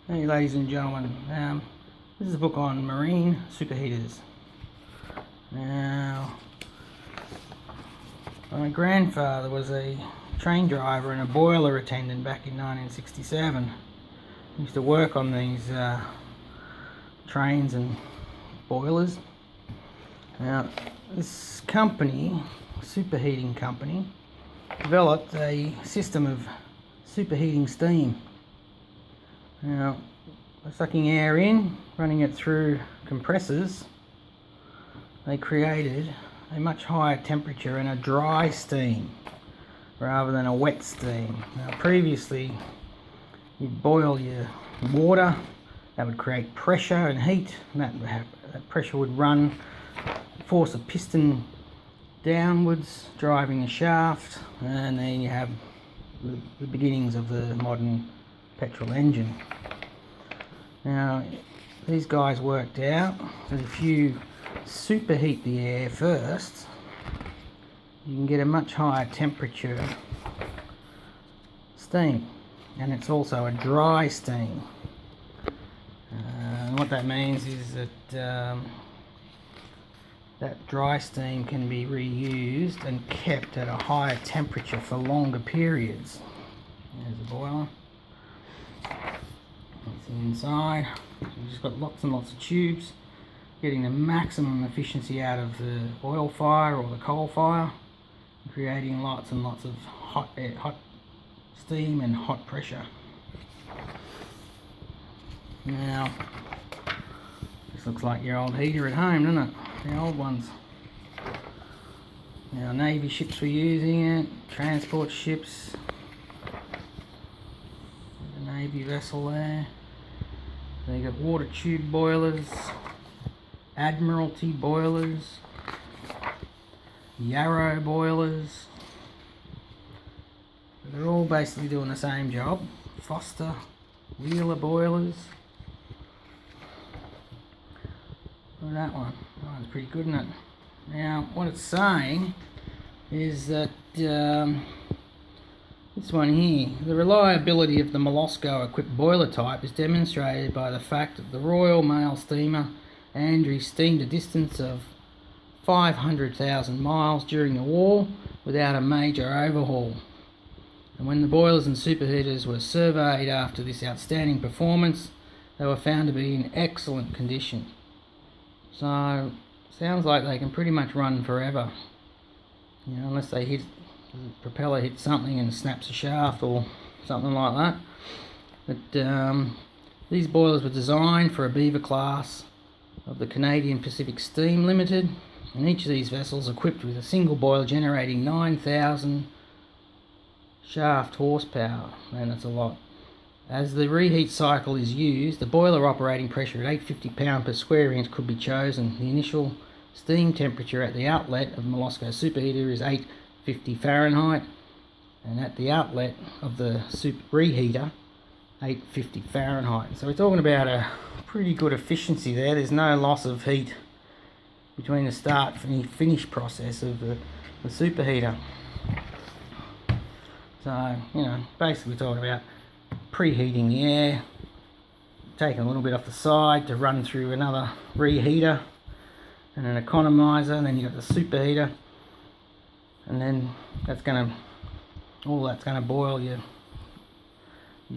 Hey ladies and gentlemen, this is a book on marine superheaters. Now, my grandfather was a train driver and a boiler attendant back in 1967. He used to work on these trains and boilers. Now, this company, superheating company, developed a system of superheating steam. Now, by sucking air in, running it through compressors, they created a much higher temperature and a dry steam rather than a wet steam. Now, previously, you'd boil your water, that would create pressure and heat, and that pressure would force a piston downwards, driving the shaft, and then you have the beginnings of the modern petrol engine. Now, these guys worked out that if you superheat the air first, you can get a much higher temperature steam, and it's also a dry steam. And what that means is that that dry steam can be reused and kept at a higher temperature for longer periods. There's the boiler. It's inside. So you've just got lots and lots of tubes, getting the maximum efficiency out of the oil fire or the coal fire, creating lots and lots of hot steam and hot pressure. Now, this looks like your old heater at home, doesn't it? The old ones. Now, Navy ships were using it, transport ships. There's a Navy vessel there. So you got water tube boilers, Admiralty boilers, Yarrow boilers. They're all basically doing the same job. Foster, Wheeler boilers. Look at that one. That one's pretty good, isn't it? Now, what it's saying is that this one here, the reliability of the Molosco equipped boiler type is demonstrated by the fact that the Royal Mail steamer Andrew steamed a distance of 500,000 miles during the war without a major overhaul. And when the boilers and superheaters were surveyed after this outstanding performance, they were found to be in excellent condition. So, sounds like they can pretty much run forever. You know, unless the propeller hits something and snaps a shaft or something like that. But these boilers were designed for a Beaver class of the Canadian Pacific Steam Limited, and each of these vessels equipped with a single boiler generating 9,000 shaft horsepower, and that's a lot. As the reheat cycle is used, the boiler operating pressure at 850 pound per square inch could be chosen. The initial steam temperature at the outlet of Molosco superheater is 850 Fahrenheit, and at the outlet of the reheater, 850 Fahrenheit. So we're talking about a pretty good efficiency there. There's no loss of heat between the start and finish process of the superheater. So, you know, basically we're talking about preheating the air, taking a little bit off the side to run through another reheater and an economizer, and then you've got the superheater, and then all that's gonna boil your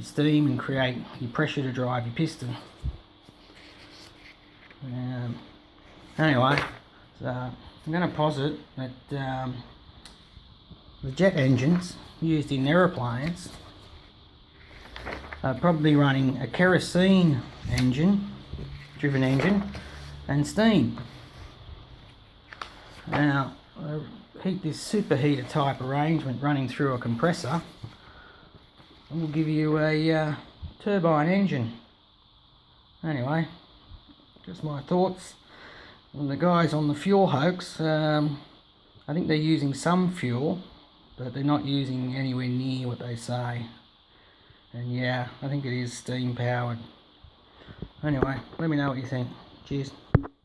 steam and create your pressure to drive your piston. Anyway, so I'm going to posit that the jet engines used in aeroplanes are probably running a kerosene driven engine and steam. Now, heat this superheater type arrangement running through a compressor will give you a turbine engine. Anyway, just my thoughts. And the guys on the Feul Hoax, I think they're using some fuel, but they're not using anywhere near what they say. And yeah, I think it is steam powered. Anyway, let me know what you think. Cheers.